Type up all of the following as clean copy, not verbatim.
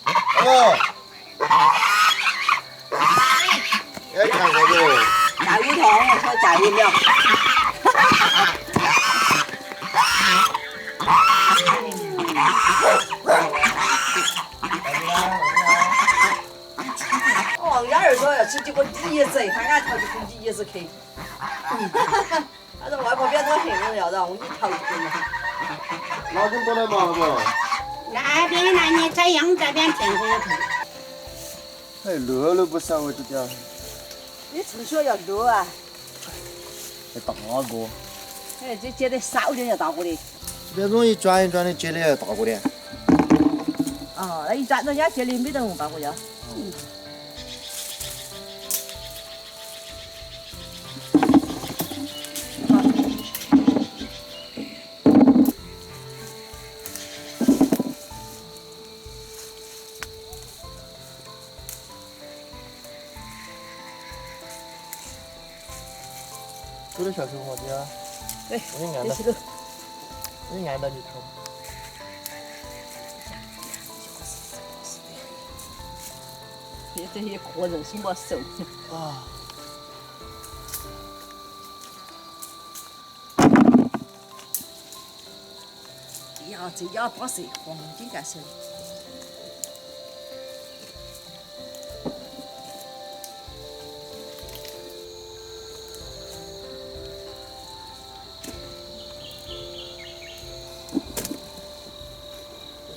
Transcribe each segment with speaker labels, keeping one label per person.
Speaker 1: 哦，要看那个。
Speaker 2: 大鱼头，我说大鱼苗。哦，伢儿说要吃几个梨子，他俺淘几根梨子去。他说外婆别多黑我要让我给你淘几根嘛。
Speaker 1: 哪根多来嘛了不？
Speaker 3: 那边那你这样，这边天空头。
Speaker 1: 哎，热了不少啊，这家。
Speaker 2: 你从小要热啊。
Speaker 1: 还大个。
Speaker 2: 哎，这接得少点要大个的。
Speaker 1: 这边容易转一转的，接的要大个点。
Speaker 2: 哦，那一转人家接的没得大个呀。
Speaker 1: 有点小熊伙计啊。
Speaker 2: 对，
Speaker 1: 我给按到，
Speaker 2: 这是个。
Speaker 1: 我给按到你头。
Speaker 2: 这些客人什么手？
Speaker 1: 啊。
Speaker 2: 哎呀，这哑巴色，黄金干手。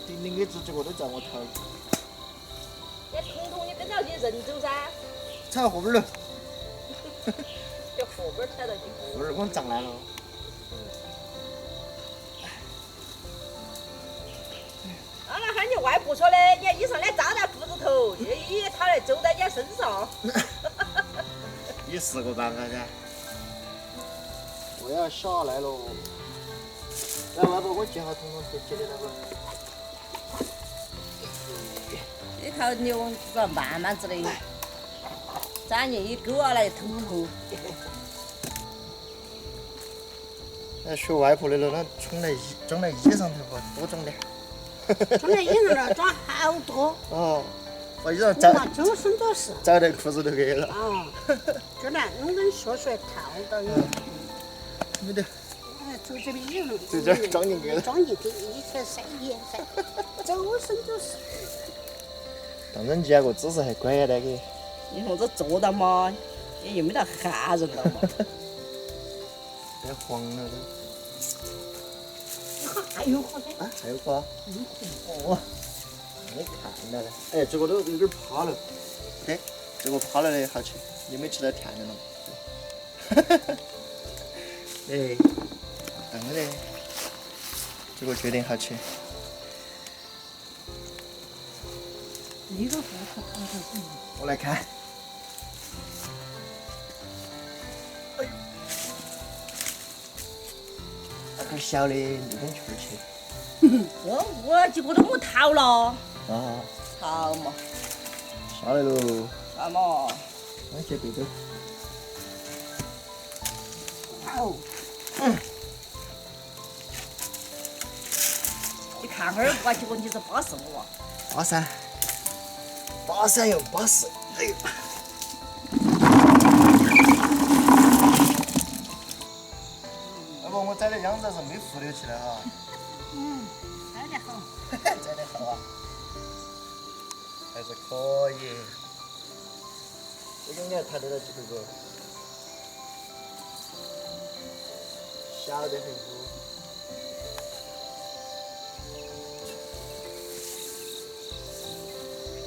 Speaker 1: 丁丁给这几个都叫我头。
Speaker 2: 那彤彤，你跟着去认走噻。
Speaker 1: 踩后边了。
Speaker 2: 叫后边踩到你。
Speaker 1: 后边光胀烂了。
Speaker 2: 啊，那喊你外婆说的，你看衣裳呢扎在裤子头，他来走在你身上。
Speaker 1: 也是个办法噻。我要下来喽。来，外婆，我接下彤彤接的那个。
Speaker 2: 这头牛个慢慢子的，咱你一勾下来头头。
Speaker 1: 那学外婆的了，那装在衣裳头吧，多装点。
Speaker 3: 装在衣裳上装好多。
Speaker 1: 哦，把衣裳扎
Speaker 3: 周身都是。
Speaker 1: 扎在裤子头去了。
Speaker 3: 啊，就那弄根血水套到你。
Speaker 1: 没得。
Speaker 3: 哎，从这边衣裳。
Speaker 1: 就这儿装进去了。
Speaker 3: 装进去，一圈塞盐塞，周身都是。
Speaker 1: 当人家个姿势还乖呀，那个。
Speaker 2: 你说这坐到嘛，也又没得吓人了嘛。
Speaker 1: 太黄了都。
Speaker 3: 还有火的。
Speaker 1: 啊，还有个。哦。没看到嘞。哎，这个都有点趴了。对，这个趴了的好吃，你没吃到甜的了吗？哎，当然，这个确定好吃。
Speaker 3: 一个不可掏的什么？
Speaker 1: 我来看。哎呦，那个小的没根气儿去。
Speaker 2: 我结果都没掏了。
Speaker 1: 啊。
Speaker 2: 掏嘛。
Speaker 1: 下来喽。
Speaker 2: 下嘛。
Speaker 1: 我去背走。
Speaker 2: 好。你看哈儿吧，结果你是巴适不嘛？
Speaker 1: 巴适。巴适又巴适。哎呦。要不我宰的样子是没浮溜起来哈。
Speaker 3: 摘得好。
Speaker 1: 宰得好啊。还是可以。这个你还抬得到几回不？小得很不。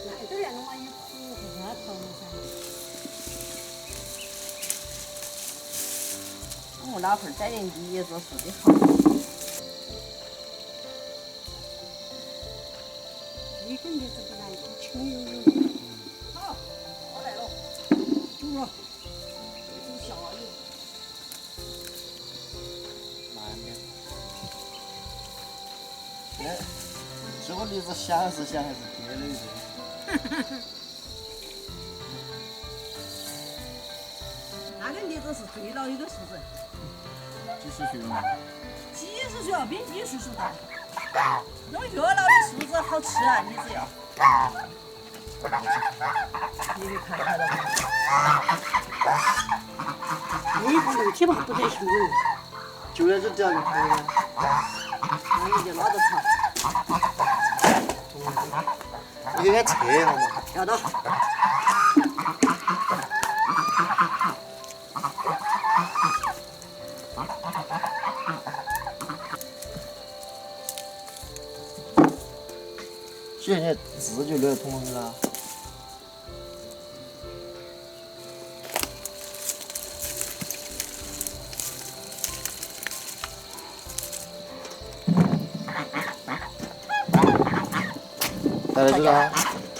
Speaker 3: 那这样的话，你苦不怕头噻。
Speaker 2: 我老汉儿摘点梨子是的好。
Speaker 3: 一根梨子不难，轻悠悠的。
Speaker 2: 好，我来了。
Speaker 3: 煮了。
Speaker 2: 煮下油。
Speaker 1: 慢点。哎，这个梨子香是香还是甜的这？
Speaker 2: 那个梨子是最老的个树子。
Speaker 1: 几十岁了嘛？
Speaker 2: 几十岁了，比你岁数大。那么越老的树子好吃啊，梨子要。你看看到没？
Speaker 3: 你不弄起吧，不得行。
Speaker 1: 就在这样就可以了。
Speaker 2: 那你就拉着跑，
Speaker 1: 你给俺测一下嘛。
Speaker 2: 要到。
Speaker 1: 现在字就留在桶里了。到这个，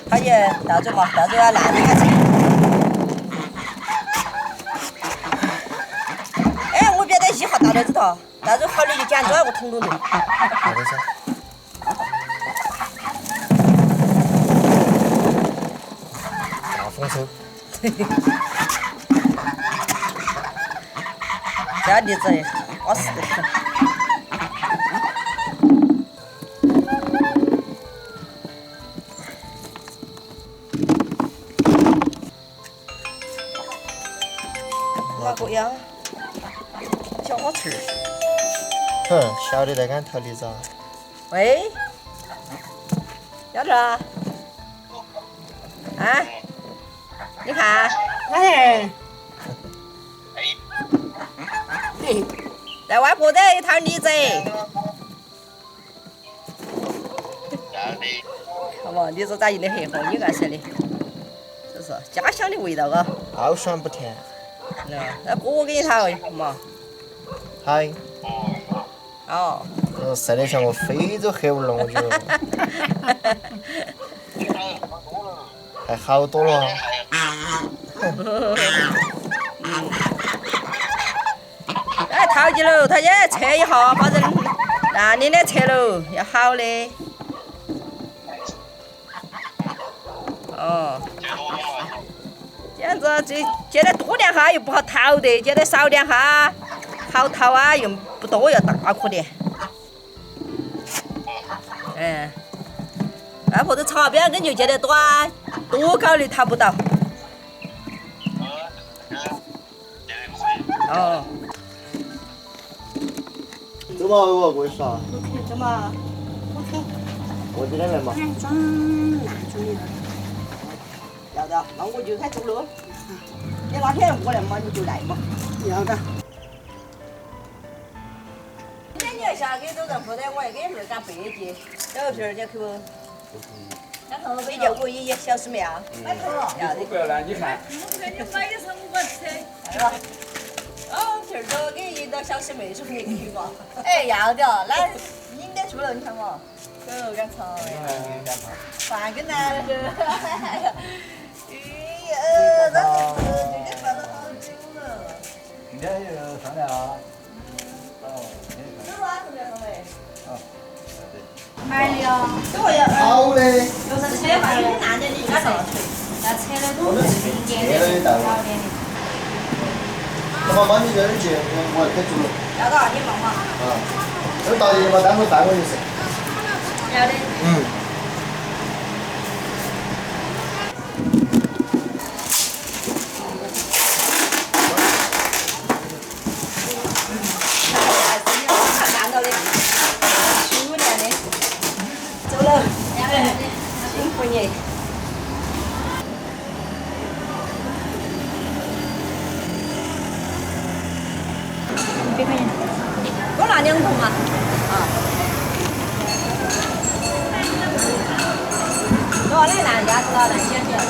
Speaker 2: 他也到这嘛，到这个烂的看去。哎，我别得一号到这里头，到这好的就捡这个桶里头。
Speaker 1: 好的噻。大丰收。
Speaker 2: 这栗子巴适得很。哪个呀？小花翅。
Speaker 1: 哼，晓得在俺头里子。
Speaker 2: 喂，要这啊？啊？你看，
Speaker 3: 哎，
Speaker 2: 在外婆这一套栗子。看嘛，栗子咋硬得很哈？你干啥的？这是家乡的味道啊！
Speaker 1: 好酸不甜。
Speaker 2: 那哥给你讨嘛。
Speaker 1: 嗨。
Speaker 2: 哦。
Speaker 1: 晒得像个非洲黑乌龙，我觉得。还好多了。
Speaker 2: 哎，淘几楼，他也测一下，反正烂的测喽，要好的。哦。这样子，这接得多点哈又不好淘的，接得少点哈好淘啊，又不多要大颗的。嗯。外婆子茶边根就接得短，多高的淘不到。哦。
Speaker 1: 走嘛，我过去耍。
Speaker 3: 走嘛。OK。
Speaker 1: 过几天来嘛。
Speaker 3: 装蜡烛的。
Speaker 2: 要的，那我就开走喽。你那天我来嘛，你就来嘛。
Speaker 3: 要的。
Speaker 2: 今天你要下给都人不得，我还给你们干白节，小皮儿你去不？北京511小师妹啊。买头了。
Speaker 4: 不要了，你看。
Speaker 5: 我看你买的是我吃。
Speaker 2: 来吧。哦，皮儿都给一道小师妹说你给嘛。
Speaker 5: 哎，要的，那拎得出来，你看嘛。狗干草呀。饭跟男的是。哎呀，那这个饭都好久了。
Speaker 4: 今天又上来了。
Speaker 5: 走啊，这边上来。
Speaker 3: 买的呀。
Speaker 5: 这个要。
Speaker 1: 好的。
Speaker 5: 就是车嘛，你烂的你应该倒退，要车的都是一点的，老点的。
Speaker 1: 妈妈，你这儿去，我开足了。
Speaker 5: 要的，你忙嘛。
Speaker 1: 啊。这到你嘛，待会饭我就是。
Speaker 5: 要的。
Speaker 1: 嗯。
Speaker 2: 看到的，15年的，走了，辛苦你。
Speaker 3: 100块钱。
Speaker 2: 多拿2桶嘛。啊。多来烂家知道烂先不要的。